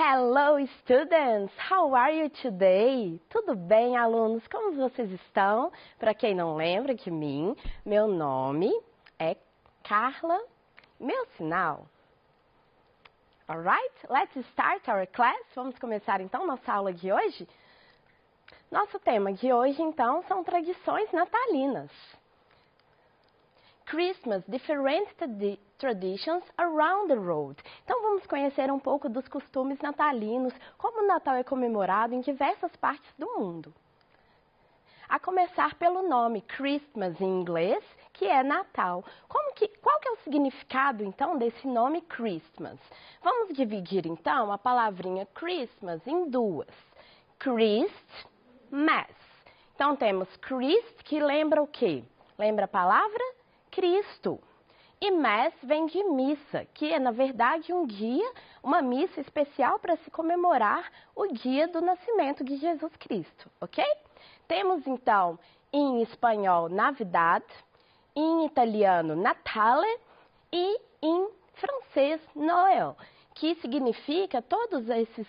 Hello, students! How are you today? Tudo bem, alunos? Como vocês estão? Para quem não lembra de mim, meu nome é Carla, meu sinal. Alright, let's start our class. Vamos começar então nossa aula de hoje? Nosso tema de hoje, então, são tradições natalinas. Christmas, different traditions around the world. Então vamos conhecer um pouco dos costumes natalinos, como o Natal é comemorado em diversas partes do mundo. A começar pelo nome Christmas em inglês, que é Natal. Qual que é o significado então desse nome Christmas? Vamos dividir então a palavrinha Christmas em duas. Christmas. Então temos Christ, que lembra o quê? Lembra a palavra? Cristo. E Mass vem de missa, que é, na verdade, um dia, uma missa especial para se comemorar o dia do nascimento de Jesus Cristo, ok? Temos, então, em espanhol, Navidad, em italiano, Natale e em francês, Noël, que significa, todos esses,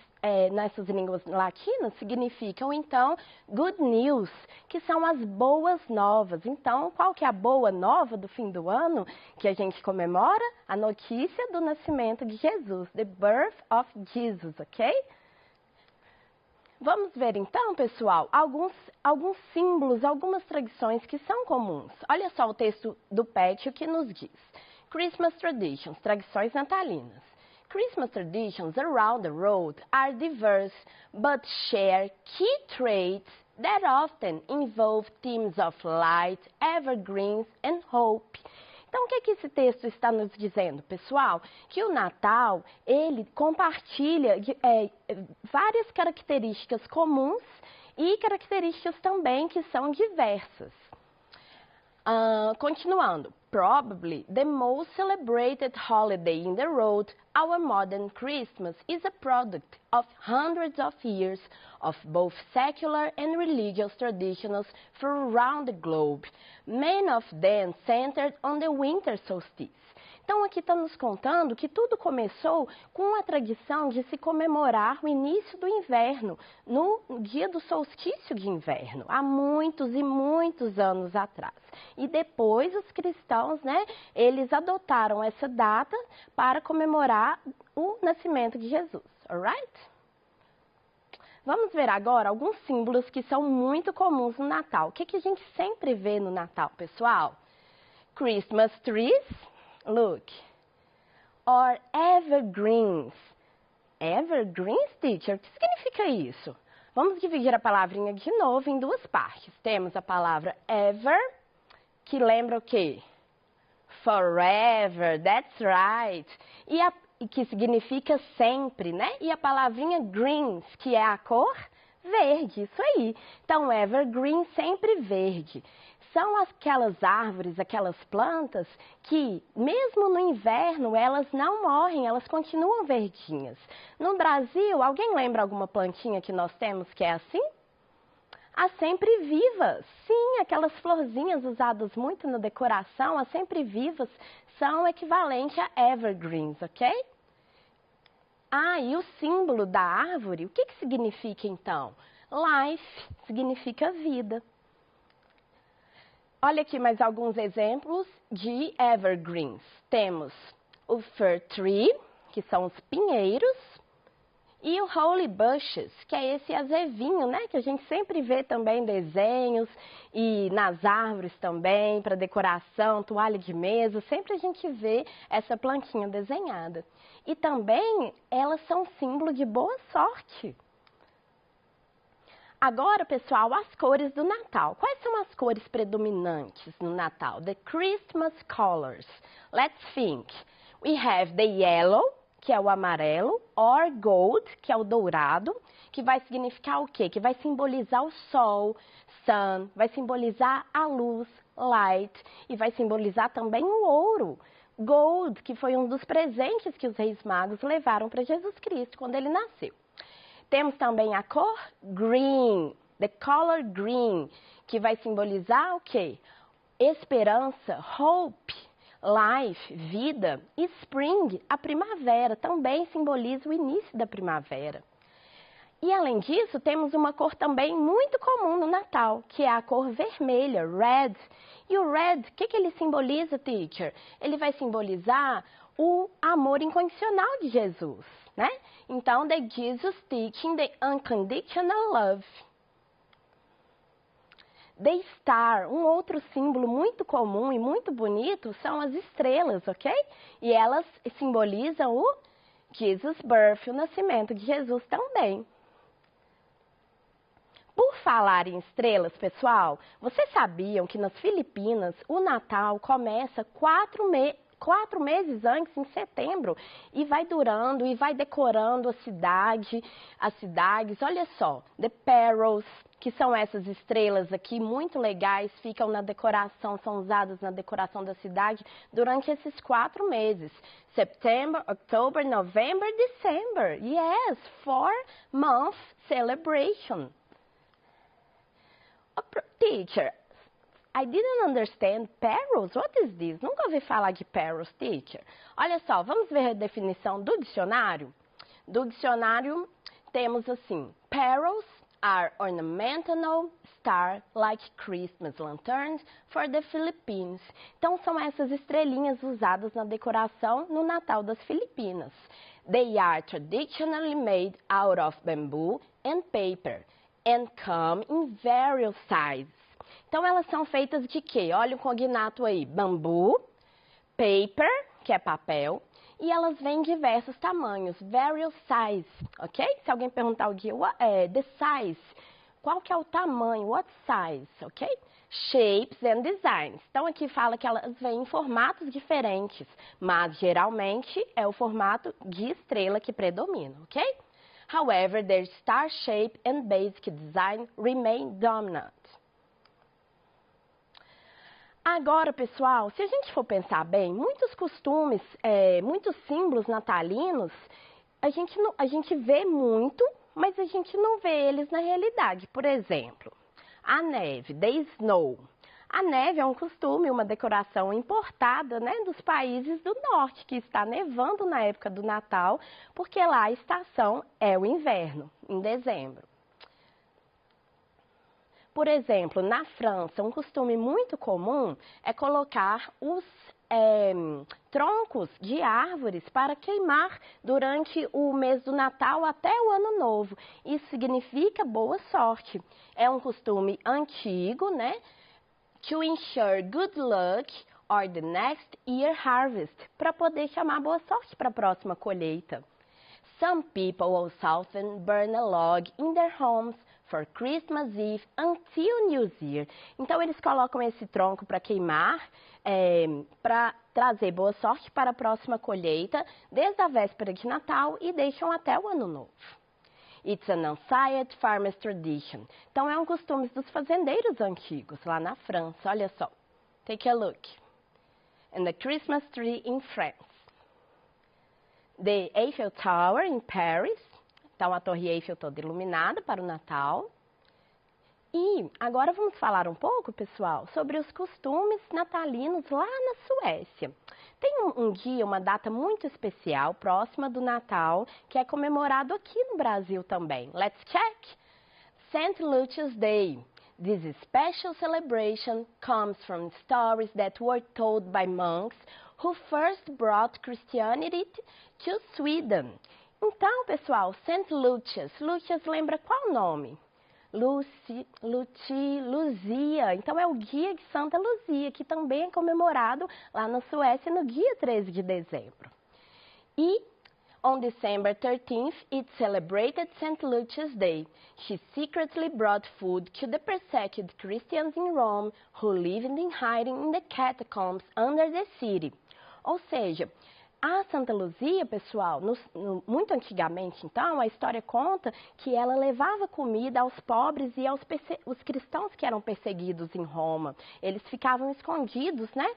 nessas línguas latinas, significam, então, good news, que são as boas novas. Então, qual que é a boa nova do fim do ano que a gente comemora? A notícia do nascimento de Jesus, the birth of Jesus, ok? Vamos ver, então, pessoal, alguns símbolos, algumas tradições que são comuns. Olha só o texto do Pet, o que nos diz. Christmas traditions, tradições natalinas. Christmas traditions around the world are diverse, but share key traits that often involve themes of light, evergreens and hope. Então, o que esse texto está nos dizendo, pessoal? Que o Natal, ele compartilha várias características comuns e características também que são diversas. Continuando. Probably the most celebrated holiday in the world, our modern Christmas is a product of hundreds of years of both secular and religious traditions from around the globe, many of them centered on the winter solstice. Então, aqui está nos contando que tudo começou com a tradição de se comemorar o início do inverno, no dia do solstício de inverno, há muitos e muitos anos atrás. E depois os cristãos, eles adotaram essa data para comemorar o nascimento de Jesus, alright? Vamos ver agora alguns símbolos que são muito comuns no Natal. O que a gente sempre vê no Natal, pessoal? Christmas trees. Look, or evergreens. Evergreens, teacher? O que significa isso? Vamos dividir a palavrinha de novo em duas partes. Temos a palavra ever, que lembra o quê? Forever, that's right. E que significa sempre, né? E a palavrinha greens, que é a cor verde, isso aí. Então, evergreen, sempre verde. São aquelas árvores, aquelas plantas que, mesmo no inverno, elas não morrem, elas continuam verdinhas. No Brasil, alguém lembra alguma plantinha que nós temos que é assim? A sempre-vivas. Sim, aquelas florzinhas usadas muito na decoração, as sempre-vivas, são equivalentes a evergreens, ok? E o símbolo da árvore, o que significa então? Life significa vida. Olha aqui mais alguns exemplos de evergreens. Temos o fir tree, que são os pinheiros, e o holly bushes, que é esse azevinho, que a gente sempre vê também em desenhos e nas árvores também, para decoração, toalha de mesa, sempre a gente vê essa plantinha desenhada. E também elas são símbolo de boa sorte. Agora, pessoal, as cores do Natal. Quais são as cores predominantes no Natal? The Christmas colors. Let's think. We have the yellow, que é o amarelo, or gold, que é o dourado, que vai significar o quê? Que vai simbolizar o sol, sun, vai simbolizar a luz, light, e vai simbolizar também o ouro, gold, que foi um dos presentes que os Reis Magos levaram para Jesus Cristo quando ele nasceu. Temos também a cor green, the color green, que vai simbolizar o quê? Esperança, hope. life, vida, e spring, a primavera, também simboliza o início da primavera. E além disso, temos uma cor também muito comum no Natal, que é a cor vermelha, red. E o red, o que ele simboliza, teacher? Ele vai simbolizar o amor incondicional de Jesus, né? Então, the Jesus teaching the unconditional love. The star, um outro símbolo muito comum e muito bonito são as estrelas, ok? E elas simbolizam o Jesus birth, o nascimento de Jesus também. Por falar em estrelas, pessoal, vocês sabiam que nas Filipinas o Natal começa 4 meses antes, em setembro, e vai durando e vai decorando as cidades. Olha só, the Perros, que são essas estrelas aqui muito legais, ficam na decoração, são usadas na decoração da cidade durante esses 4 meses. September, October, November, December. Yes, 4-month celebration. Teacher, I didn't understand perils. What is this? Nunca ouvi falar de perils, teacher. Olha só, vamos ver a definição do dicionário? Do dicionário temos assim, perils are ornamental star like Christmas lanterns for the Philippines. Então são essas estrelinhas usadas na decoração no Natal das Filipinas. They are traditionally made out of bamboo and paper and come in various sizes. Então, elas são feitas de quê? Olha o cognato aí, bambu, paper, que é papel, e elas vêm em diversos tamanhos, various sizes, ok? Se alguém perguntar o dia, the size, qual que é o tamanho, what size, ok? Shapes and designs. Então, aqui fala que elas vêm em formatos diferentes, mas geralmente é o formato de estrela que predomina, ok? However, their star shape and basic design remain dominant. Agora, pessoal, se a gente for pensar bem, muitos costumes, muitos símbolos natalinos, a gente vê muito, mas a gente não vê eles na realidade. Por exemplo, a neve, the snow. A neve é um costume, uma decoração importada, né, dos países do norte, que está nevando na época do Natal, porque lá a estação é o inverno, em dezembro. Por exemplo, na França, um costume muito comum é colocar os troncos de árvores para queimar durante o mês do Natal até o Ano Novo. Isso significa boa sorte. É um costume antigo, né? To ensure good luck or the next year harvest, para poder chamar boa sorte para a próxima colheita. Some people also often burn a log in their homes for Christmas Eve until New Year. Então, eles colocam esse tronco para queimar, para trazer boa sorte para a próxima colheita, desde a véspera de Natal e deixam até o Ano Novo. It's an ancient farmer's tradition. Então, é um costume dos fazendeiros antigos, lá na França. Olha só. Take a look. And the Christmas tree in France. The Eiffel Tower in Paris. Então, a Torre Eiffel toda iluminada para o Natal. E agora vamos falar um pouco, pessoal, sobre os costumes natalinos lá na Suécia. Tem um dia, uma data muito especial, próxima do Natal, que é comemorado aqui no Brasil também. Let's check! St. Lucia's Day. This special celebration comes from stories that were told by monks who first brought Christianity to Sweden. Então, pessoal, St. Lucia's. Lucia's lembra qual nome? Luzia. Então, é o dia de Santa Luzia, que também é comemorado lá na Suécia no dia 13 de dezembro. E, on December 13th, it celebrated St. Lucia's Day. She secretly brought food to the persecuted Christians in Rome who lived in hiding in the catacombs under the city. Ou seja, a Santa Luzia, pessoal, muito antigamente, então, a história conta que ela levava comida aos pobres e aos os cristãos que eram perseguidos em Roma. Eles ficavam escondidos, né,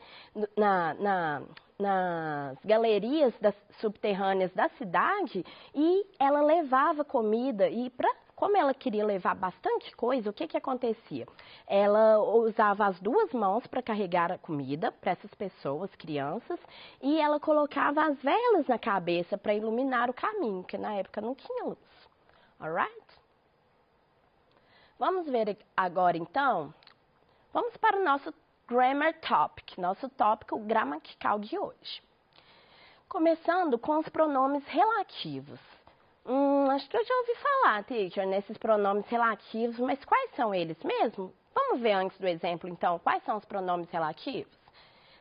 nas galerias subterrâneas da cidade, e ela levava comida e para como ela queria levar bastante coisa, o que acontecia? Ela usava as duas mãos para carregar a comida para essas pessoas, crianças, e ela colocava as velas na cabeça para iluminar o caminho, porque na época não tinha luz. Alright? Vamos ver agora, então, vamos para o nosso Grammar Topic, nosso tópico gramatical de hoje. Começando com os pronomes relativos. Acho que eu já ouvi falar, teacher, nesses pronomes relativos, mas quais são eles mesmo? Vamos ver antes do exemplo, então, quais são os pronomes relativos?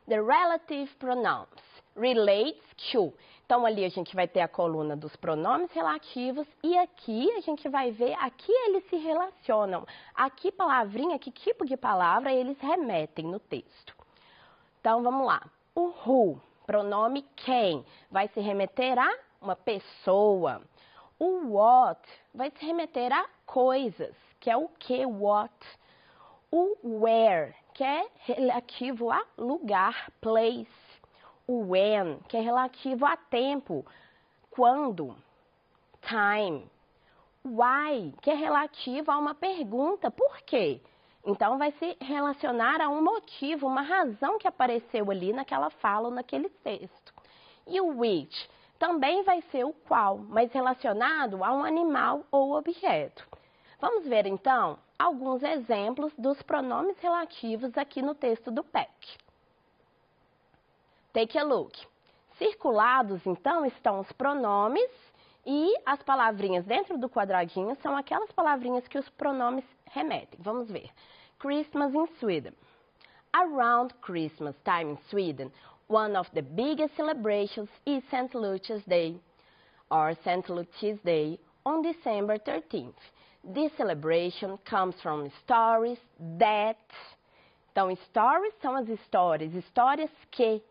The relative pronouns relates to. Então, ali a gente vai ter a coluna dos pronomes relativos e aqui a gente vai ver a que eles se relacionam. A que palavrinha, que tipo de palavra eles remetem no texto. Então, vamos lá. O who, pronome quem, vai se remeter a uma pessoa. O what vai se remeter a coisas, que é o que, what. O where, que é relativo a lugar, place. O when, que é relativo a tempo, quando, time. Why, que é relativo a uma pergunta, por quê? Então, vai se relacionar a um motivo, uma razão que apareceu ali naquela fala ou naquele texto. E o which também vai ser o qual, mas relacionado a um animal ou objeto. Vamos ver, então, alguns exemplos dos pronomes relativos aqui no texto do PEC. Take a look. Circulados, então, estão os pronomes e as palavrinhas dentro do quadradinho são aquelas palavrinhas que os pronomes remetem. Vamos ver. Christmas in Sweden. Around Christmas time in Sweden, one of the biggest celebrations is St. Lucia's Day, or St. Lucia's Day, on December 13th. This celebration comes from stories that... Então, stories são as histórias que...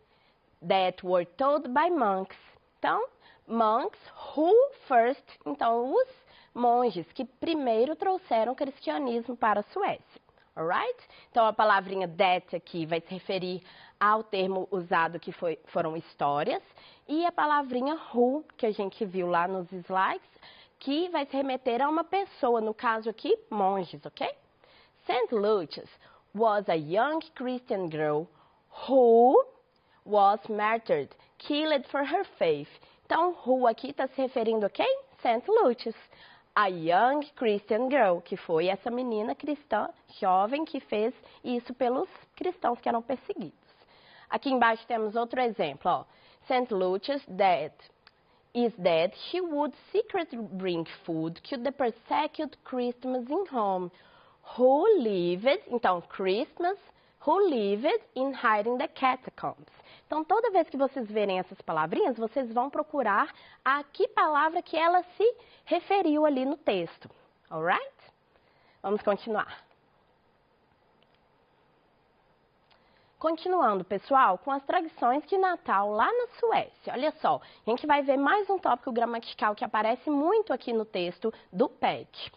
that were told by monks. Então, monks who first, então os monges que primeiro trouxeram o cristianismo para a Suécia. Alright? Então, a palavrinha that aqui vai se referir ao termo usado que foram histórias e a palavrinha who, que a gente viu lá nos slides, que vai se remeter a uma pessoa, no caso aqui, monges, ok? St. Lucia's was a young Christian girl who was martyred, killed for her faith. Então, who aqui está se referindo a quem? St. Lucia's. A young Christian girl, que foi essa menina cristã jovem que fez isso pelos cristãos que eram perseguidos. Aqui embaixo temos outro exemplo, ó. St. Lucia's is that she would secretly bring food to the persecuted Christians in Rome, who lived, então, Christmas, who lived in hiding the catacombs. Então, toda vez que vocês verem essas palavrinhas, vocês vão procurar a que palavra que ela se referiu ali no texto. Alright? Vamos continuar. Continuando, pessoal, com as tradições de Natal lá na Suécia. Olha só, a gente vai ver mais um tópico gramatical que aparece muito aqui no texto do PEC.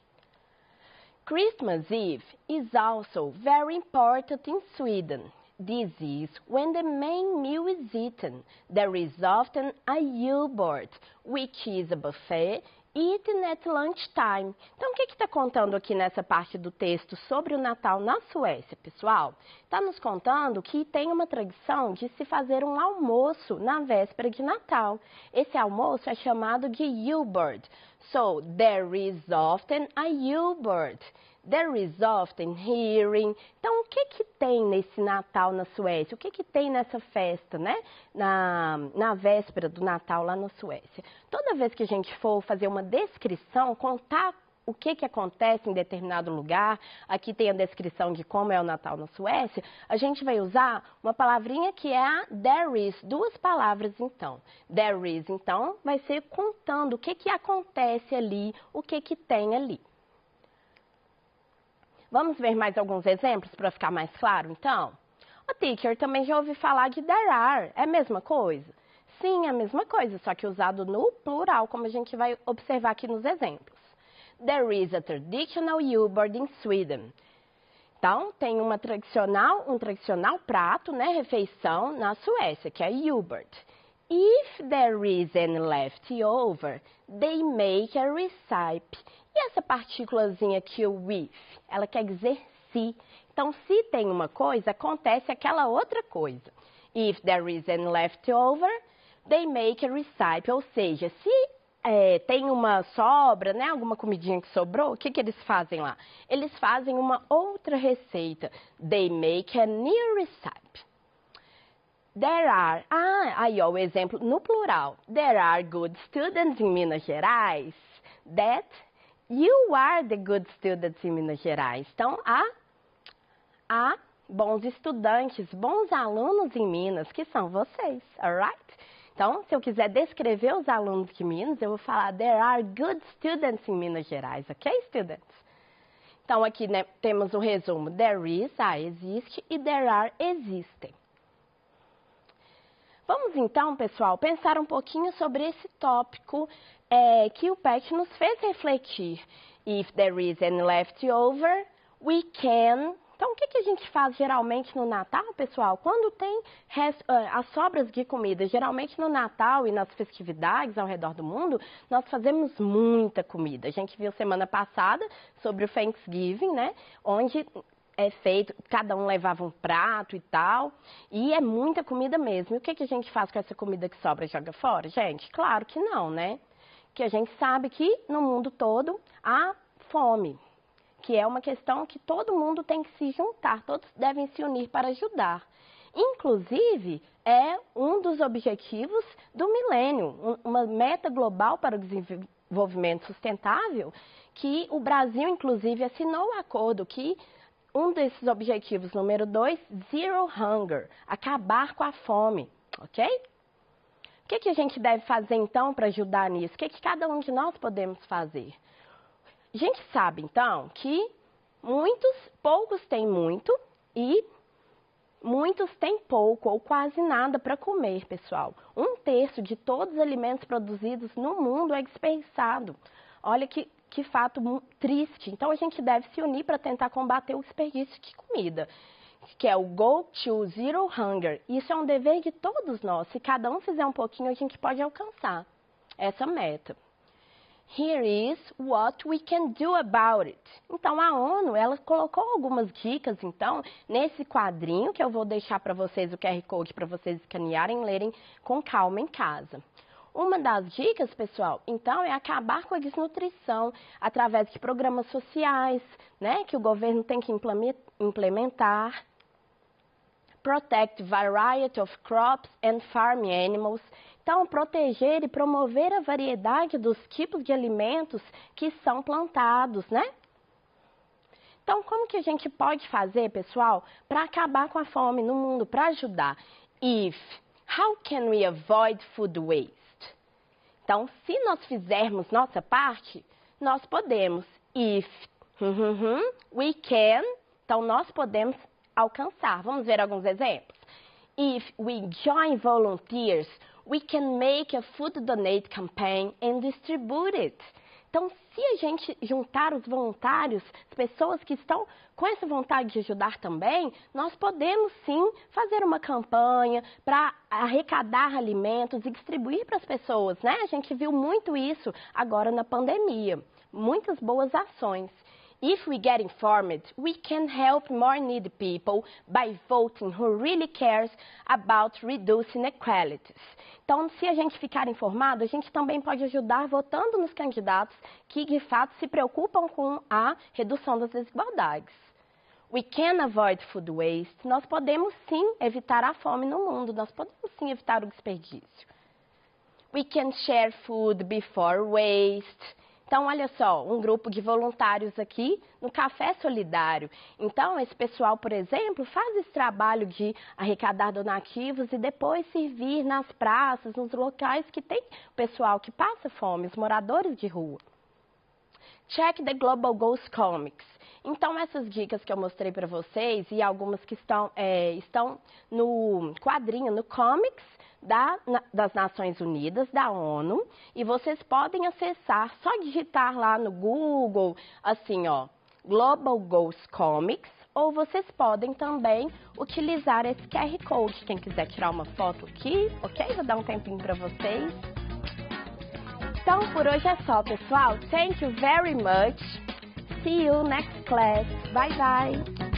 Christmas Eve is also very important in Sweden. This is when the main meal is eaten. There is often a Julbord, which is a buffet eaten at lunchtime. Então, o que está contando aqui nessa parte do texto sobre o Natal na Suécia, pessoal? Está nos contando que tem uma tradição de se fazer um almoço na véspera de Natal. Esse almoço é chamado de Julbord. So, there is often a Julbord. There is often hearing. Então, o que tem nesse Natal na Suécia? O que tem nessa festa, né? Na véspera do Natal lá na Suécia? Toda vez que a gente for fazer uma descrição, contar o que acontece em determinado lugar, aqui tem a descrição de como é o Natal na Suécia, a gente vai usar uma palavrinha que é a there is, duas palavras então. There is, então, vai ser contando o que acontece ali, o que tem ali. Vamos ver mais alguns exemplos para ficar mais claro, então? O teacher também já ouvi falar de there are, é a mesma coisa? Sim, é a mesma coisa, só que usado no plural, como a gente vai observar aqui nos exemplos. There is a traditional Julbord in Sweden. Então, tem um tradicional prato, né, refeição na Suécia, que é Julbord. If there is any left over, they make a recipe. E essa partículazinha aqui, o if, ela quer dizer se. Então, se tem uma coisa, acontece aquela outra coisa. If there is any left over, they make a recipe. Ou seja, se tem uma sobra, né, alguma comidinha que sobrou, o que eles fazem lá? Eles fazem uma outra receita. They make a new recipe. There are, aí ó, o exemplo no plural. There are good students in Minas Gerais. That you are the good students in Minas Gerais. Então, há bons estudantes, bons alunos em Minas, que são vocês, alright? Então, se eu quiser descrever os alunos de Minas, eu vou falar there are good students in Minas Gerais, ok, students? Então, aqui né, temos o resumo. There is, existe, e there are, existem. Vamos então, pessoal, pensar um pouquinho sobre esse tópico que o Pat nos fez refletir. If there is any leftover, we can... Então, o que a gente faz geralmente no Natal, pessoal? Quando tem as sobras de comida, geralmente no Natal e nas festividades ao redor do mundo, nós fazemos muita comida. A gente viu semana passada sobre o Thanksgiving, né? Onde é feito, cada um levava um prato e tal, e é muita comida mesmo. E o que a gente faz com essa comida que sobra e joga fora, gente? Claro que não, né? Que a gente sabe que no mundo todo há fome, que é uma questão que todo mundo tem que se juntar, todos devem se unir para ajudar. Inclusive, é um dos objetivos do milênio, uma meta global para o desenvolvimento sustentável, que o Brasil, inclusive, assinou o acordo que um desses objetivos, número 2, Zero Hunger, acabar com a fome, ok? O que a gente deve fazer, então, para ajudar nisso? O que cada um de nós podemos fazer? A gente sabe, então, que poucos têm muito e muitos têm pouco ou quase nada para comer, pessoal. 1/3 de todos os alimentos produzidos no mundo é desperdiçado. Olha que fato triste. Então, a gente deve se unir para tentar combater o desperdício de comida, que é o Go to Zero Hunger. Isso é um dever de todos nós. Se cada um fizer um pouquinho, a gente pode alcançar essa meta. Here is what we can do about it. Então, a ONU, ela colocou algumas dicas, então, nesse quadrinho, que eu vou deixar para vocês o QR Code para vocês escanearem e lerem com calma em casa. Uma das dicas, pessoal, então, é acabar com a desnutrição através de programas sociais, né, que o governo tem que implementar. Protect variety of crops and farm animals. Então, proteger e promover a variedade dos tipos de alimentos que são plantados, né? Então, como que a gente pode fazer, pessoal, para acabar com a fome no mundo, para ajudar? How can we avoid food waste? Então, se nós fizermos nossa parte, nós podemos. We can, então nós podemos alcançar. Vamos ver alguns exemplos. If we join volunteers, we can make a food donate campaign and distribute it. Então, se a gente juntar os voluntários, as pessoas que estão com essa vontade de ajudar também, nós podemos sim fazer uma campanha para arrecadar alimentos e distribuir para as pessoas, né? A gente viu muito isso agora na pandemia. Muitas boas ações. If we get informed, we can help more needy people by voting who really cares about reducing inequalities. Então, se a gente ficar informado, a gente também pode ajudar votando nos candidatos que, de fato, se preocupam com a redução das desigualdades. We can avoid food waste. Nós podemos, sim, evitar a fome no mundo. Nós podemos, sim, evitar o desperdício. We can share food before waste. Então, olha só, um grupo de voluntários aqui no Café Solidário. Então, esse pessoal, por exemplo, faz esse trabalho de arrecadar donativos e depois servir nas praças, nos locais que tem o pessoal que passa fome, os moradores de rua. Check the Global Goals Comics. Então, essas dicas que eu mostrei para vocês e algumas que estão no quadrinho, no comics, das Nações Unidas, da ONU, e vocês podem acessar, só digitar lá no Google, assim, ó, Global Goals Comics, ou vocês podem também utilizar esse QR Code. Quem quiser tirar uma foto aqui, ok? Vou dar um tempinho para vocês. Então, por hoje é só, pessoal. Thank you very much. See you next class. Bye, bye.